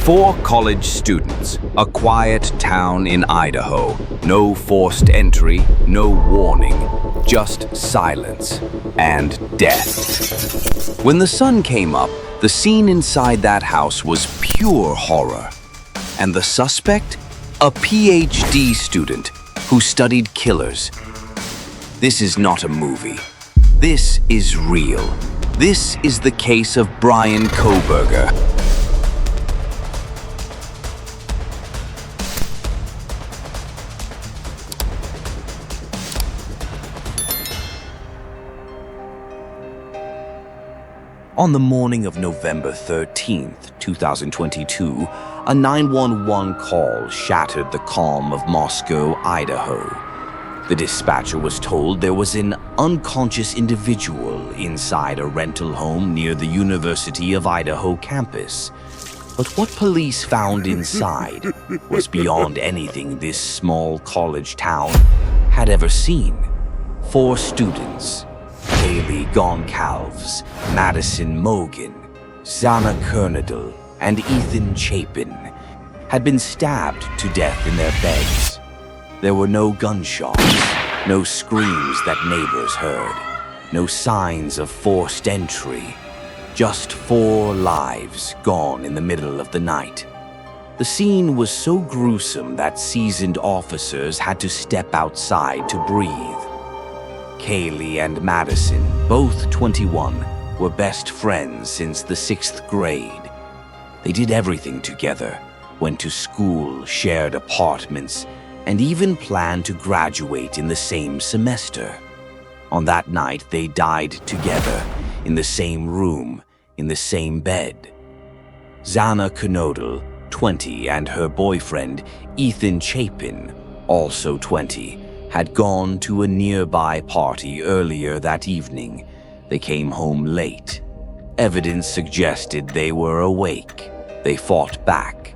Four college students, a quiet town in Idaho. No forced entry, no warning, just silence and death. When the sun came up, the scene inside that house was pure horror. And the suspect? A PhD student who studied killers. This is not a movie. This is real. This is the case of Bryan Kohberger. On the morning of November 13th, 2022, a 911 call shattered the calm of Moscow, Idaho. The dispatcher was told there was an unconscious individual inside a rental home near the University of Idaho campus. But what police found inside was beyond anything this small college town had ever seen. 4 students, Kaylee Goncalves, Madison Mogan, Zana Kernadel, and Ethan Chapin, had been stabbed to death in their beds. There were no gunshots, no screams that neighbors heard, no signs of forced entry, just 4 lives gone in the middle of the night. The scene was so gruesome that seasoned officers had to step outside to breathe. Kaylee and Madison, both 21, were best friends since the 6th grade. They did everything together, went to school, shared apartments, and even planned to graduate in the same semester. On that night, they died together, in the same room, in the same bed. Zana Kernadel, 20, and her boyfriend, Ethan Chapin, also 20, had gone to a nearby party earlier that evening. They came home late. Evidence suggested they were awake. They fought back,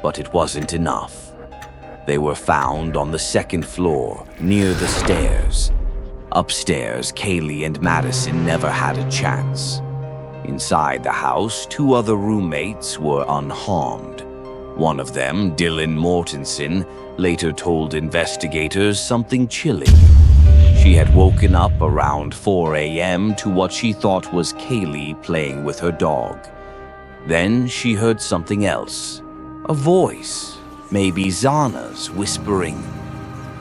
but it wasn't enough. They were found on the 2nd floor, near the stairs. Upstairs, Kaylee and Madison never had a chance. Inside the house, 2 other roommates were unharmed. One of them, Dylan Mortensen, later told investigators something chilling. She had woken up around 4 a.m. to what she thought was Kaylee playing with her dog. Then she heard something else. A voice, maybe Zana's, whispering,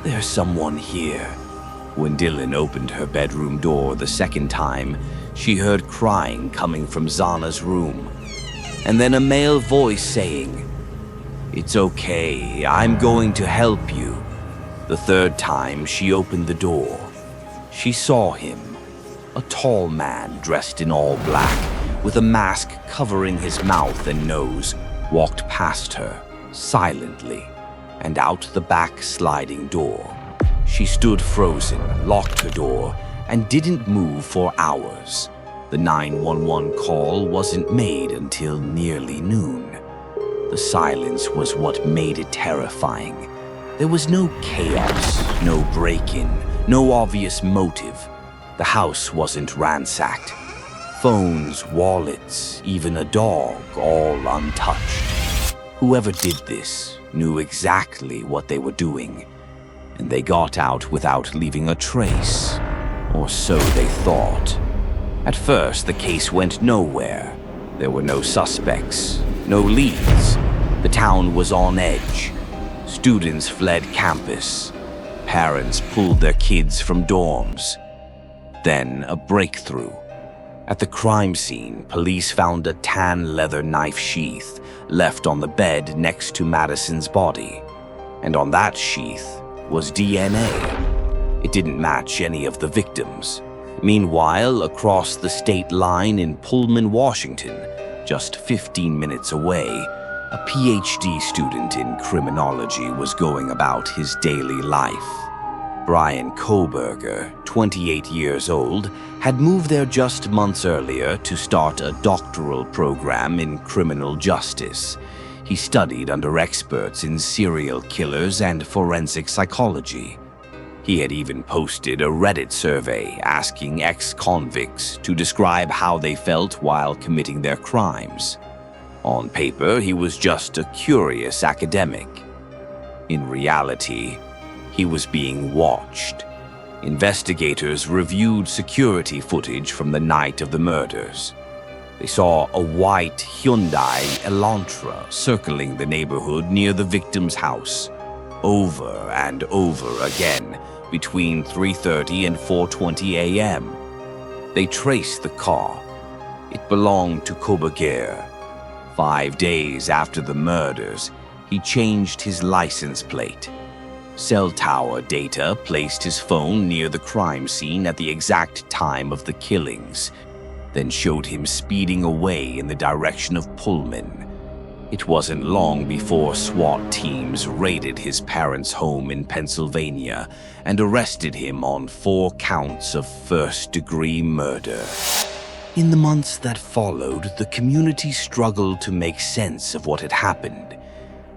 "There's someone here." When Dylan opened her bedroom door the 2nd time, she heard crying coming from Zana's room. And then a male voice saying, "It's okay, I'm going to help you." The 3rd time she opened the door, she saw him, a tall man dressed in all black, with a mask covering his mouth and nose, walked past her, silently, and out the back sliding door. She stood frozen, locked her door, and didn't move for hours. The 911 call wasn't made until nearly noon. The silence was what made it terrifying. There was no chaos, no break-in, no obvious motive. The house wasn't ransacked. Phones, wallets, even a dog, all untouched. Whoever did this knew exactly what they were doing, and they got out without leaving a trace, or so they thought. At first, the case went nowhere. There were no suspects, no leads. The town was on edge. Students fled campus. Parents pulled their kids from dorms. Then a breakthrough. At the crime scene, police found a tan leather knife sheath left on the bed next to Madison's body. And on that sheath was DNA. It didn't match any of the victims. Meanwhile, across the state line in Pullman, Washington, just 15 minutes away, a PhD student in criminology was going about his daily life. Bryan Kohberger, 28 years old, had moved there just months earlier to start a doctoral program in criminal justice. He studied under experts in serial killers and forensic psychology. He had even posted a Reddit survey asking ex-convicts to describe how they felt while committing their crimes. On paper, he was just a curious academic. In reality, he was being watched. Investigators reviewed security footage from the night of the murders. They saw a white Hyundai Elantra circling the neighborhood near the victim's house, over and over again, between 3:30 and 4:20 a.m. They traced the car. It belonged to Kohberger. 5 days after the murders, he changed his license plate. Cell tower data placed his phone near the crime scene at the exact time of the killings, then showed him speeding away in the direction of Pullman. It wasn't long before SWAT teams raided his parents' home in Pennsylvania and arrested him on 4 counts of first-degree murder. In the months that followed, the community struggled to make sense of what had happened.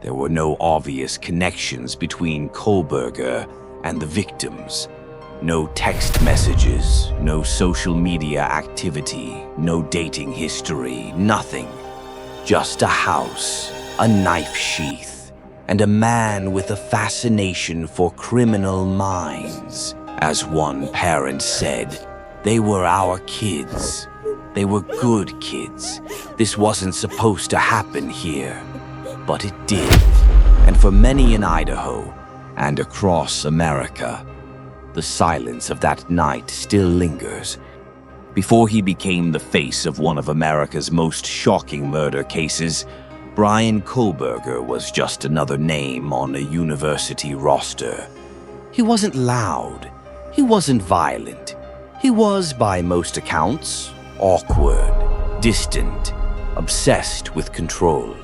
There were no obvious connections between Kohberger and the victims. No text messages, no social media activity, no dating history, nothing. Just a house, a knife sheath, and a man with a fascination for criminal minds. As one parent said, "They were our kids. They were good kids. This wasn't supposed to happen here." But it did. And for many in Idaho and across America, the silence of that night still lingers. Before he became the face of one of America's most shocking murder cases, Bryan Kohberger was just another name on a university roster. He wasn't loud. He wasn't violent. He was, by most accounts, awkward, distant, obsessed with control.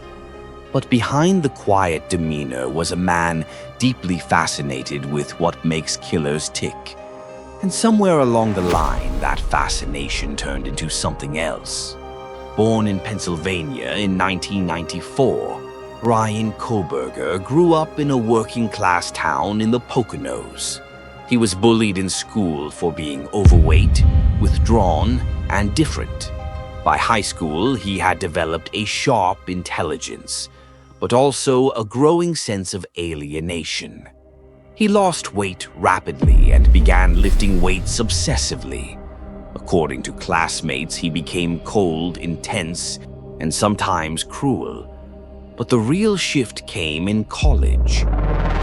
But behind the quiet demeanor was a man deeply fascinated with what makes killers tick. And somewhere along the line, that fascination turned into something else. Born in Pennsylvania in 1994, Bryan Kohberger grew up in a working-class town in the Poconos. He was bullied in school for being overweight, withdrawn, and different. By high school, he had developed a sharp intelligence, but also a growing sense of alienation. He lost weight rapidly and began lifting weights obsessively. According to classmates, he became cold, intense, and sometimes cruel. But the real shift came in college.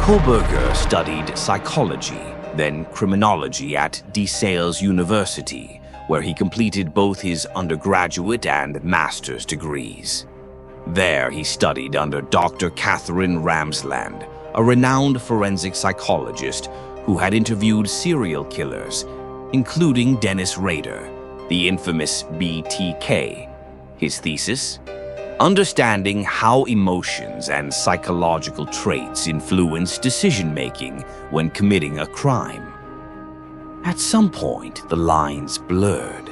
Kohberger studied psychology, then criminology at DeSales University, where he completed both his undergraduate and master's degrees. There, he studied under Dr. Catherine Ramsland, a renowned forensic psychologist who had interviewed serial killers, including Dennis Rader, the infamous BTK. His thesis? Understanding how emotions and psychological traits influence decision-making when committing a crime. At some point, the lines blurred.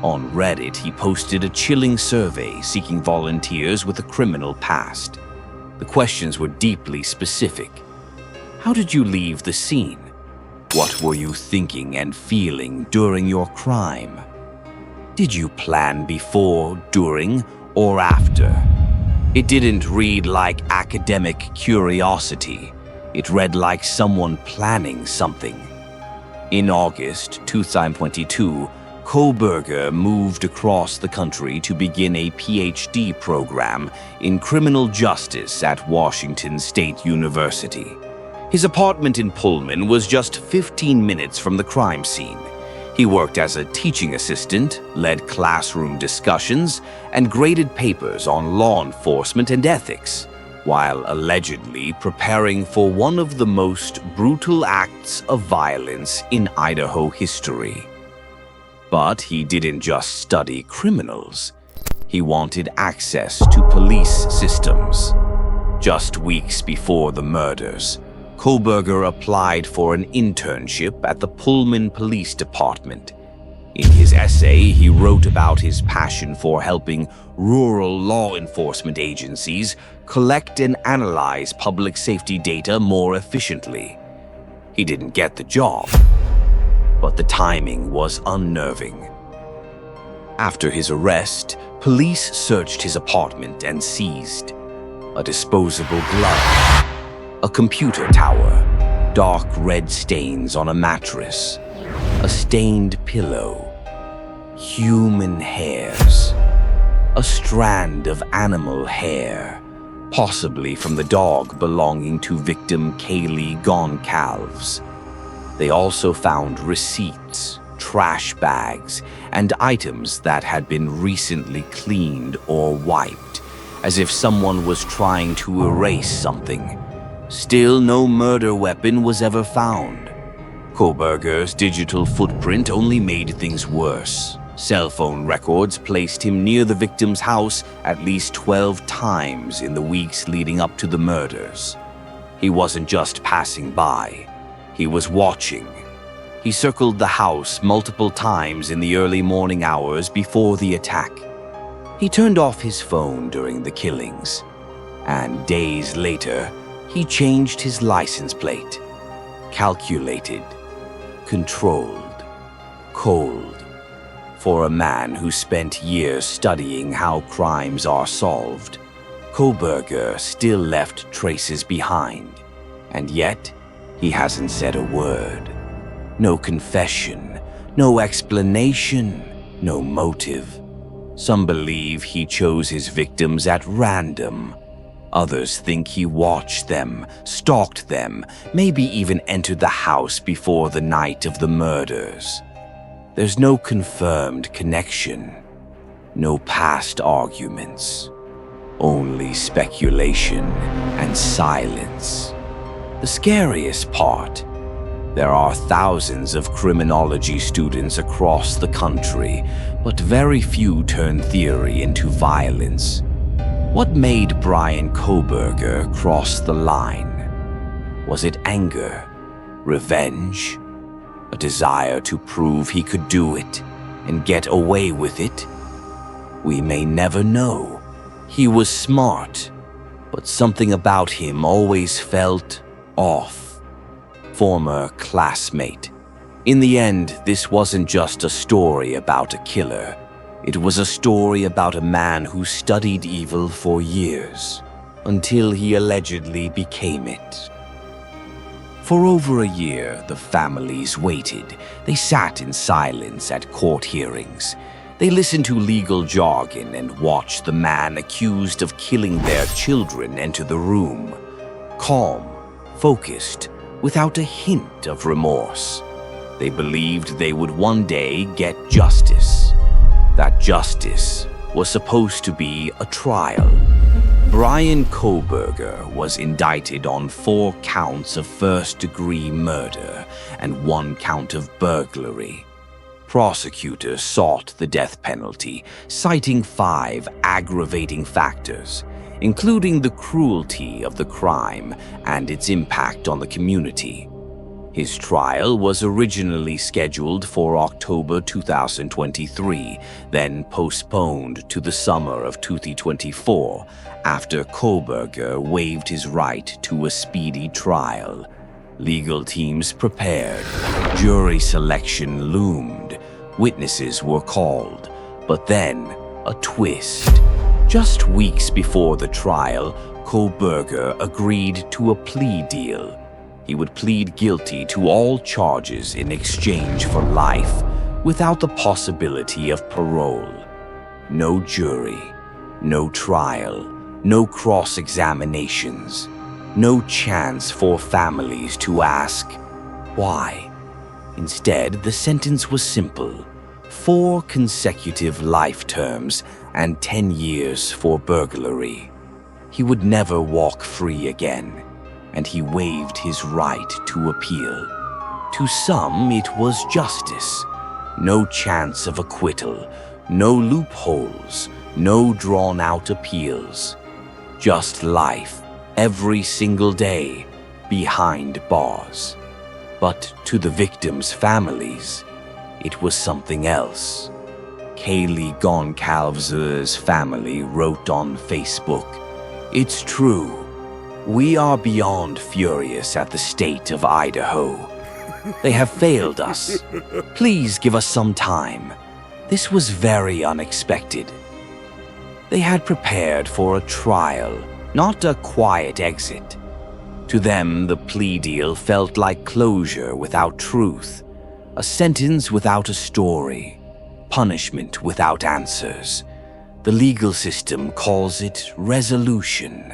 On Reddit, he posted a chilling survey seeking volunteers with a criminal past. The questions were deeply specific. How did you leave the scene? What were you thinking and feeling during your crime? Did you plan before, during, or after? It didn't read like academic curiosity. It read like someone planning something. In August 2022, Kohberger moved across the country to begin a PhD program in criminal justice at Washington State University. His apartment in Pullman was just 15 minutes from the crime scene. He worked as a teaching assistant, led classroom discussions, and graded papers on law enforcement and ethics, while allegedly preparing for one of the most brutal acts of violence in Idaho history. But he didn't just study criminals. He wanted access to police systems. Just weeks before the murders, Kohberger applied for an internship at the Pullman Police Department. In his essay, he wrote about his passion for helping rural law enforcement agencies collect and analyze public safety data more efficiently. He didn't get the job, but the timing was unnerving. After his arrest, police searched his apartment and seized a disposable glove, a computer tower, dark red stains on a mattress, a stained pillow, human hairs, a strand of animal hair, possibly from the dog belonging to victim Kaylee Goncalves. They also found receipts, trash bags, and items that had been recently cleaned or wiped, as if someone was trying to erase something. Still, no murder weapon was ever found. Kohberger's digital footprint only made things worse. Cell phone records placed him near the victim's house at least 12 times in the weeks leading up to the murders. He wasn't just passing by, he was watching. He circled the house multiple times in the early morning hours before the attack. He turned off his phone during the killings, and days later, he changed his license plate. Calculated, controlled, cold. For a man who spent years studying how crimes are solved, Kohberger still left traces behind, and yet he hasn't said a word. No confession, no explanation, no motive. Some believe he chose his victims at random. Others think he watched them, stalked them, maybe even entered the house before the night of the murders. There's no confirmed connection, no past arguments, only speculation and silence. The scariest part, there are thousands of criminology students across the country, but very few turn theory into violence. What made Bryan Kohberger cross the line? Was it anger, revenge, a desire to prove he could do it and get away with it? We may never know. He was smart, but something about him always felt off. Former classmate. In the end, this wasn't just a story about a killer. It was a story about a man who studied evil for years, until he allegedly became it. For over a year, the families waited. They sat in silence at court hearings. They listened to legal jargon and watched the man accused of killing their children enter the room. Calm, focused, without a hint of remorse. They believed they would one day get justice. That justice was supposed to be a trial. Bryan Kohberger was indicted on 4 counts of first-degree murder and 1 count of burglary. Prosecutors sought the death penalty, citing 5 aggravating factors, including the cruelty of the crime and its impact on the community. His trial was originally scheduled for October 2023, then postponed to the summer of 2024 after Kohberger waived his right to a speedy trial. Legal teams prepared, jury selection loomed, witnesses were called, but then a twist. Just weeks before the trial, Kohberger agreed to a plea deal. He would plead guilty to all charges in exchange for life, without the possibility of parole. No jury, no trial, no cross-examinations, no chance for families to ask, why? Instead, the sentence was simple: 4 consecutive life terms and 10 years for burglary. He would never walk free again, and he waived his right to appeal. To some, it was justice. No chance of acquittal, no loopholes, no drawn-out appeals. Just life, every single day, behind bars. But to the victims' families, it was something else. Kaylee Goncalves' family wrote on Facebook, "It's true. We are beyond furious at the state of Idaho. They have failed us. Please give us some time. This was very unexpected. They had prepared for a trial, not a quiet exit. To them, the plea deal felt like closure without truth, a sentence without a story, punishment without answers. The legal system calls it resolution,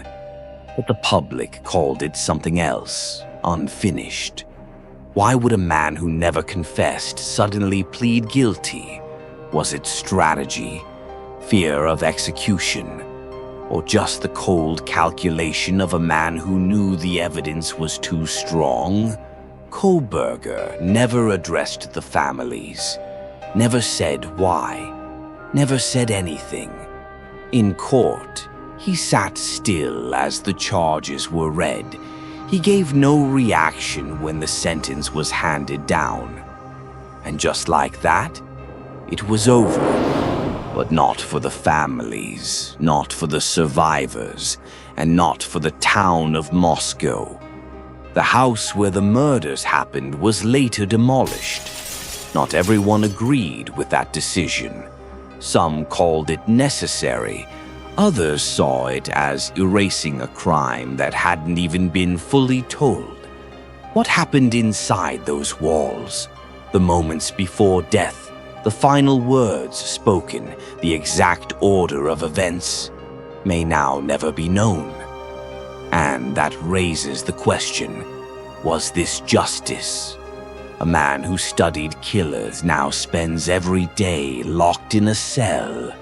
but the public called it something else, unfinished. Why would a man who never confessed suddenly plead guilty? Was it strategy, fear of execution, or just the cold calculation of a man who knew the evidence was too strong? Kohberger never addressed the families, never said why, never said anything. In court, he sat still as the charges were read. He gave no reaction when the sentence was handed down. And just like that, it was over. But not for the families, not for the survivors, and not for the town of Moscow. The house where the murders happened was later demolished. Not everyone agreed with that decision. Some called it necessary. Others saw it as erasing a crime that hadn't even been fully told. What happened inside those walls? The moments before death, the final words spoken, the exact order of events, may now never be known. And that raises the question, was this justice? A man who studied killers now spends every day locked in a cell.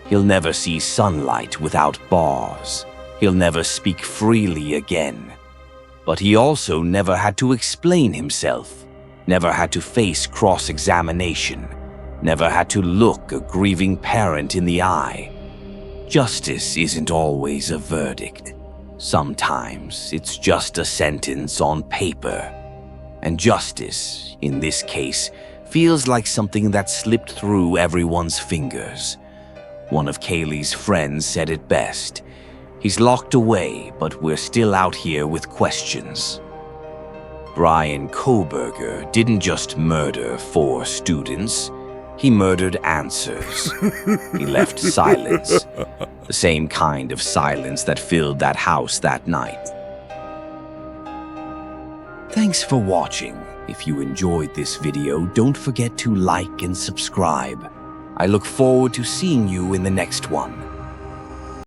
He'll never see sunlight without bars. He'll never speak freely again. But he also never had to explain himself, never had to face cross-examination, never had to look a grieving parent in the eye. Justice isn't always a verdict. Sometimes it's just a sentence on paper. And justice, in this case, feels like something that slipped through everyone's fingers. One of Kaylee's friends said it best. He's locked away, but we're still out here with questions. Bryan Kohberger didn't just murder 4 students. He murdered answers. He left silence. The same kind of silence that filled that house that night. Thanks for watching. If you enjoyed this video, don't forget to like and subscribe. I look forward to seeing you in the next one.